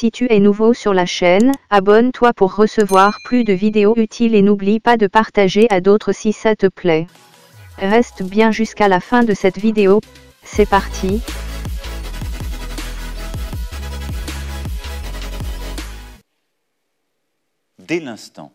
Si tu es nouveau sur la chaîne, abonne-toi pour recevoir plus de vidéos utiles et n'oublie pas de partager à d'autres si ça te plaît. Reste bien jusqu'à la fin de cette vidéo, c'est parti. Dès l'instant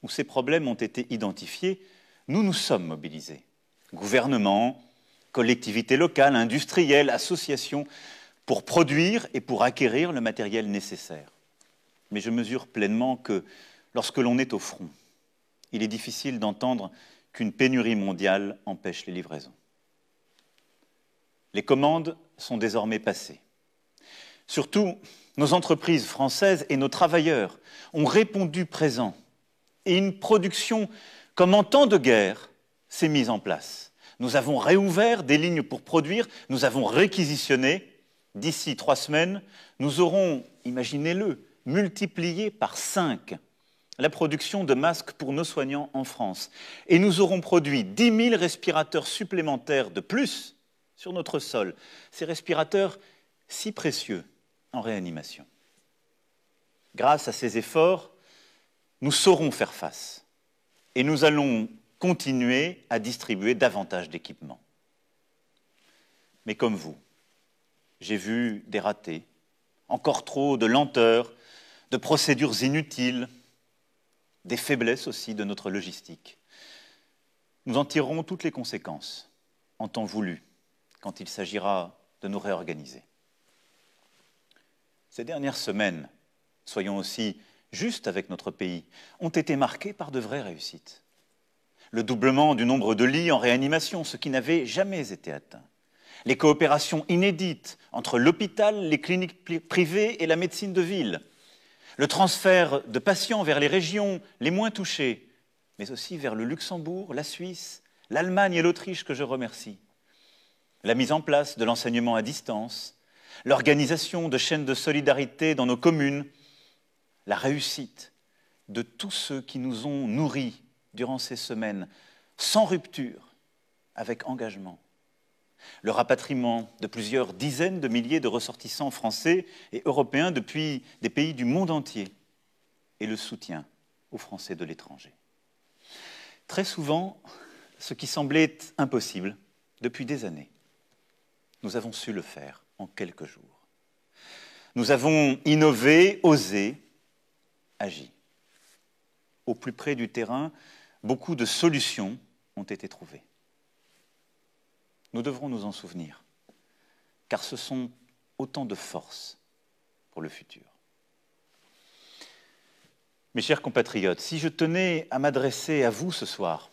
où ces problèmes ont été identifiés, nous nous sommes mobilisés. Gouvernement, collectivités locales, industriels, associations, pour produire et pour acquérir le matériel nécessaire. Mais je mesure pleinement que lorsque l'on est au front, il est difficile d'entendre qu'une pénurie mondiale empêche les livraisons. Les commandes sont désormais passées. Surtout, nos entreprises françaises et nos travailleurs ont répondu présent et une production comme en temps de guerre s'est mise en place. Nous avons réouvert des lignes pour produire, nous avons réquisitionné. D'ici 3 semaines, nous aurons, imaginez-le, multiplié par 5 la production de masques pour nos soignants en France. Et nous aurons produit 10 000 respirateurs supplémentaires de plus sur notre sol. Ces respirateurs si précieux en réanimation. Grâce à ces efforts, nous saurons faire face. Et nous allons continuer à distribuer davantage d'équipements. Mais comme vous, j'ai vu des ratés, encore trop de lenteur, de procédures inutiles, des faiblesses aussi de notre logistique. Nous en tirerons toutes les conséquences, en temps voulu, quand il s'agira de nous réorganiser. Ces dernières semaines, soyons aussi justes avec notre pays, ont été marquées par de vraies réussites. Le doublement du nombre de lits en réanimation, ce qui n'avait jamais été atteint. Les coopérations inédites entre l'hôpital, les cliniques privées et la médecine de ville. Le transfert de patients vers les régions les moins touchées, mais aussi vers le Luxembourg, la Suisse, l'Allemagne et l'Autriche que je remercie. La mise en place de l'enseignement à distance, l'organisation de chaînes de solidarité dans nos communes, la réussite de tous ceux qui nous ont nourris durant ces semaines, sans rupture, avec engagement. Le rapatriement de plusieurs dizaines de milliers de ressortissants français et européens depuis des pays du monde entier et le soutien aux Français de l'étranger. Très souvent, ce qui semblait impossible depuis des années, nous avons su le faire en quelques jours. Nous avons innové, osé, agi. Au plus près du terrain, beaucoup de solutions ont été trouvées. Nous devrons nous en souvenir, car ce sont autant de forces pour le futur. Mes chers compatriotes, si je tenais à m'adresser à vous ce soir,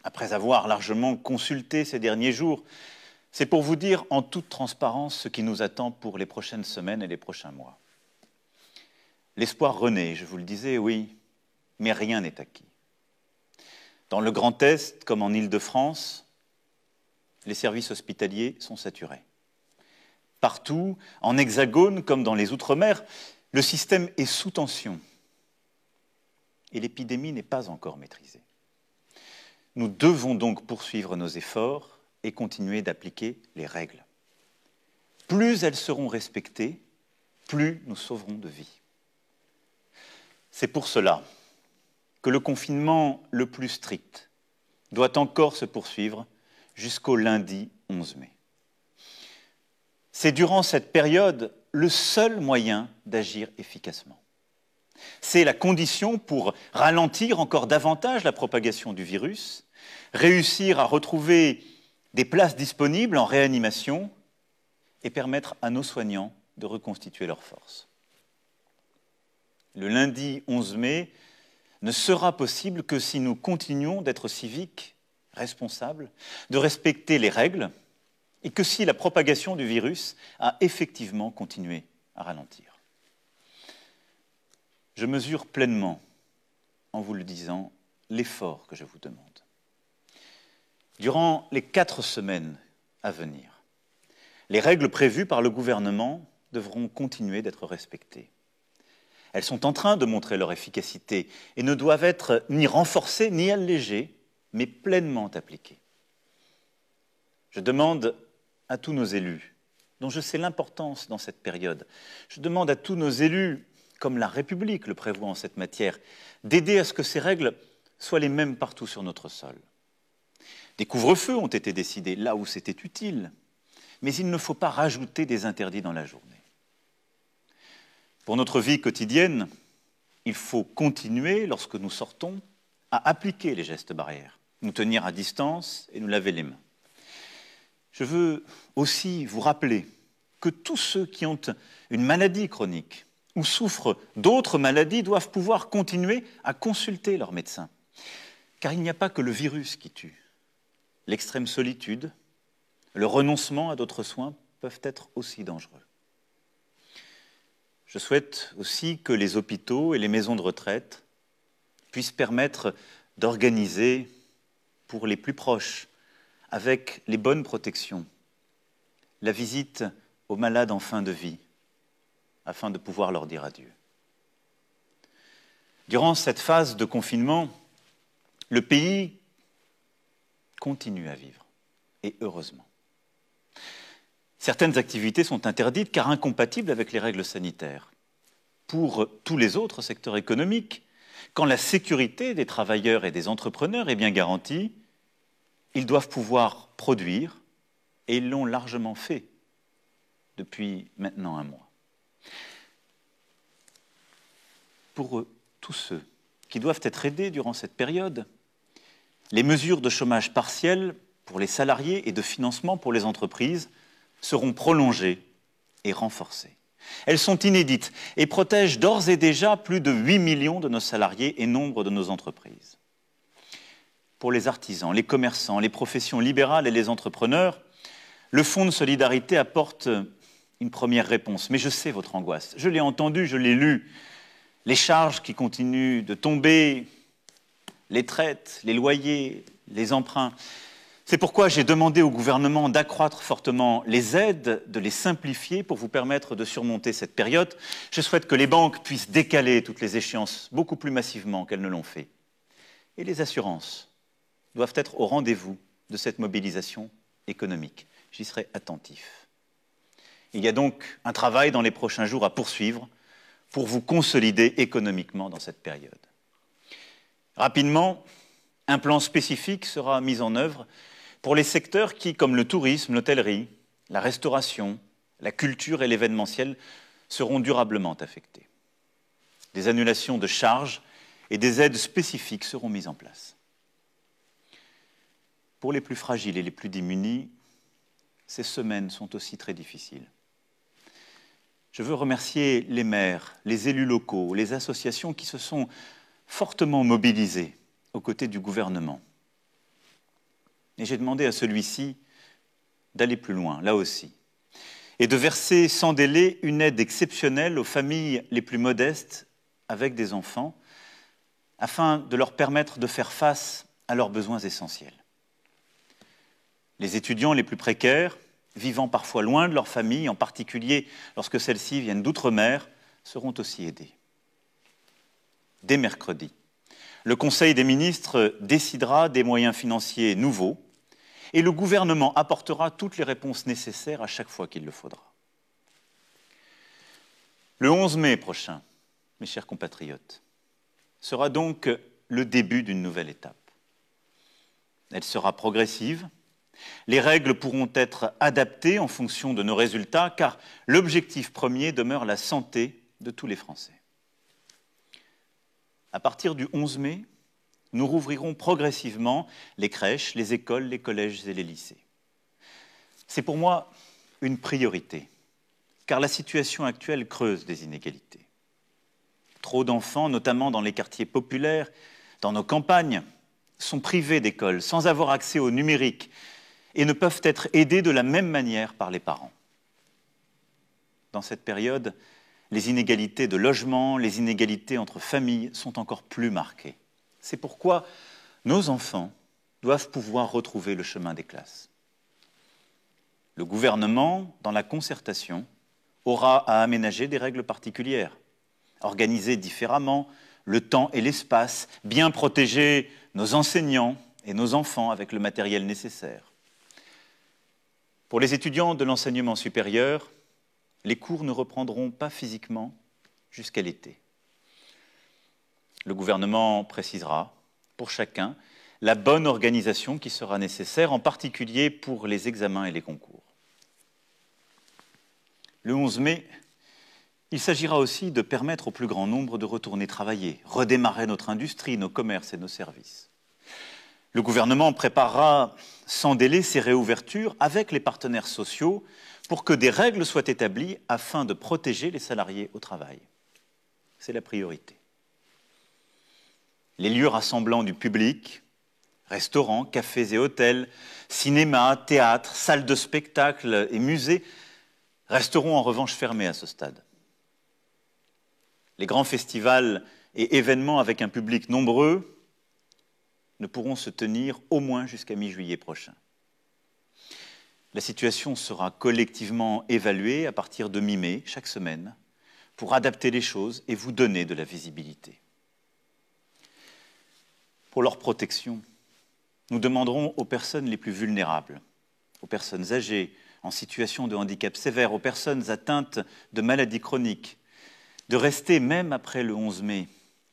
après avoir largement consulté ces derniers jours, c'est pour vous dire en toute transparence ce qui nous attend pour les prochaines semaines et les prochains mois. L'espoir renaît, je vous le disais, oui, mais rien n'est acquis. Dans le Grand Est, comme en Île-de-France, les services hospitaliers sont saturés. Partout, en Hexagone comme dans les Outre-mer, le système est sous tension et l'épidémie n'est pas encore maîtrisée. Nous devons donc poursuivre nos efforts et continuer d'appliquer les règles. Plus elles seront respectées, plus nous sauverons de vies. C'est pour cela que le confinement le plus strict doit encore se poursuivre jusqu'au lundi 11 mai. C'est durant cette période le seul moyen d'agir efficacement. C'est la condition pour ralentir encore davantage la propagation du virus, réussir à retrouver des places disponibles en réanimation et permettre à nos soignants de reconstituer leurs forces. Le lundi 11 mai ne sera possible que si nous continuons d'être civiques, responsables, de respecter les règles et que si la propagation du virus a effectivement continué à ralentir. Je mesure pleinement, en vous le disant, l'effort que je vous demande. Durant les 4 semaines à venir, les règles prévues par le gouvernement devront continuer d'être respectées. Elles sont en train de montrer leur efficacité et ne doivent être ni renforcées ni allégées, mais pleinement appliquées. Je demande à tous nos élus dont je sais l'importance dans cette période. Je demande à tous nos élus, comme la République le prévoit en cette matière, d'aider à ce que ces règles soient les mêmes partout sur notre sol. Des couvre-feux ont été décidés là où c'était utile, mais il ne faut pas rajouter des interdits dans la journée. Pour notre vie quotidienne, il faut continuer, lorsque nous sortons, à appliquer les gestes barrières, nous tenir à distance et nous laver les mains. Je veux aussi vous rappeler que tous ceux qui ont une maladie chronique ou souffrent d'autres maladies doivent pouvoir continuer à consulter leur médecin. Car il n'y a pas que le virus qui tue. L'extrême solitude, le renoncement à d'autres soins peuvent être aussi dangereux. Je souhaite aussi que les hôpitaux et les maisons de retraite puissent permettre d'organiser pour les plus proches, avec les bonnes protections, la visite aux malades en fin de vie, afin de pouvoir leur dire adieu. Durant cette phase de confinement, le pays continue à vivre, et heureusement. Certaines activités sont interdites car incompatibles avec les règles sanitaires. Pour tous les autres secteurs économiques, quand la sécurité des travailleurs et des entrepreneurs est bien garantie, ils doivent pouvoir produire, et ils l'ont largement fait depuis maintenant un mois. Pour tous ceux qui doivent être aidés durant cette période, les mesures de chômage partiel pour les salariés et de financement pour les entreprises seront prolongées et renforcées. Elles sont inédites et protègent d'ores et déjà plus de 8 millions de nos salariés et nombre de nos entreprises. Pour les artisans, les commerçants, les professions libérales et les entrepreneurs, le Fonds de solidarité apporte une première réponse. Mais je sais votre angoisse. Je l'ai entendu, je l'ai lu. Les charges qui continuent de tomber, les traites, les loyers, les emprunts. C'est pourquoi j'ai demandé au gouvernement d'accroître fortement les aides, de les simplifier pour vous permettre de surmonter cette période. Je souhaite que les banques puissent décaler toutes les échéances beaucoup plus massivement qu'elles ne l'ont fait. Et les assurances doivent être au rendez-vous de cette mobilisation économique. J'y serai attentif. Il y a donc un travail dans les prochains jours à poursuivre pour vous consolider économiquement dans cette période. Rapidement, un plan spécifique sera mis en œuvre pour les secteurs qui, comme le tourisme, l'hôtellerie, la restauration, la culture et l'événementiel, seront durablement affectés. Des annulations de charges et des aides spécifiques seront mises en place. Pour les plus fragiles et les plus démunis, ces semaines sont aussi très difficiles. Je veux remercier les maires, les élus locaux, les associations qui se sont fortement mobilisés aux côtés du gouvernement. Et j'ai demandé à celui-ci d'aller plus loin, là aussi, et de verser sans délai une aide exceptionnelle aux familles les plus modestes avec des enfants, afin de leur permettre de faire face à leurs besoins essentiels. Les étudiants les plus précaires, vivant parfois loin de leur famille, en particulier lorsque celles-ci viennent d'outre-mer, seront aussi aidés. Dès mercredi, le Conseil des ministres décidera des moyens financiers nouveaux et le gouvernement apportera toutes les réponses nécessaires à chaque fois qu'il le faudra. Le 11 mai prochain, mes chers compatriotes, sera donc le début d'une nouvelle étape. Elle sera progressive. Les règles pourront être adaptées en fonction de nos résultats, car l'objectif premier demeure la santé de tous les Français. À partir du 11 mai, nous rouvrirons progressivement les crèches, les écoles, les collèges et les lycées. C'est pour moi une priorité, car la situation actuelle creuse des inégalités. Trop d'enfants, notamment dans les quartiers populaires, dans nos campagnes, sont privés d'école, sans avoir accès au numérique, et ne peuvent être aidés de la même manière par les parents. Dans cette période, les inégalités de logement, les inégalités entre familles sont encore plus marquées. C'est pourquoi nos enfants doivent pouvoir retrouver le chemin des classes. Le gouvernement, dans la concertation, aura à aménager des règles particulières, organiser différemment le temps et l'espace, bien protéger nos enseignants et nos enfants avec le matériel nécessaire. Pour les étudiants de l'enseignement supérieur, les cours ne reprendront pas physiquement jusqu'à l'été. Le gouvernement précisera, pour chacun, la bonne organisation qui sera nécessaire, en particulier pour les examens et les concours. Le 11 mai, il s'agira aussi de permettre au plus grand nombre de retourner travailler, redémarrer notre industrie, nos commerces et nos services. Le gouvernement préparera sans délai ces réouvertures avec les partenaires sociaux pour que des règles soient établies afin de protéger les salariés au travail. C'est la priorité. Les lieux rassemblant du public, restaurants, cafés et hôtels, cinémas, théâtres, salles de spectacle et musées resteront en revanche fermés à ce stade. Les grands festivals et événements avec un public nombreux ne pourront se tenir au moins jusqu'à mi-juillet prochain. La situation sera collectivement évaluée à partir de mi-mai, chaque semaine, pour adapter les choses et vous donner de la visibilité. Pour leur protection, nous demanderons aux personnes les plus vulnérables, aux personnes âgées, en situation de handicap sévère, aux personnes atteintes de maladies chroniques, de rester, même après le 11 mai,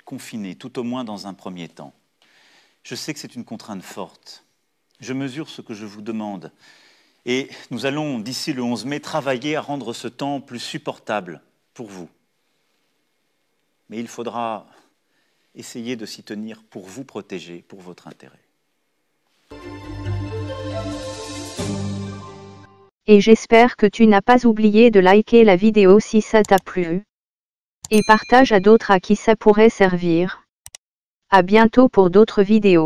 confinées, tout au moins dans un premier temps. Je sais que c'est une contrainte forte. Je mesure ce que je vous demande. Et nous allons, d'ici le 11 mai, travailler à rendre ce temps plus supportable pour vous. Mais il faudra essayer de s'y tenir pour vous protéger, pour votre intérêt. Et j'espère que tu n'as pas oublié de liker la vidéo si ça t'a plu. Et partage à d'autres à qui ça pourrait servir. À bientôt pour d'autres vidéos.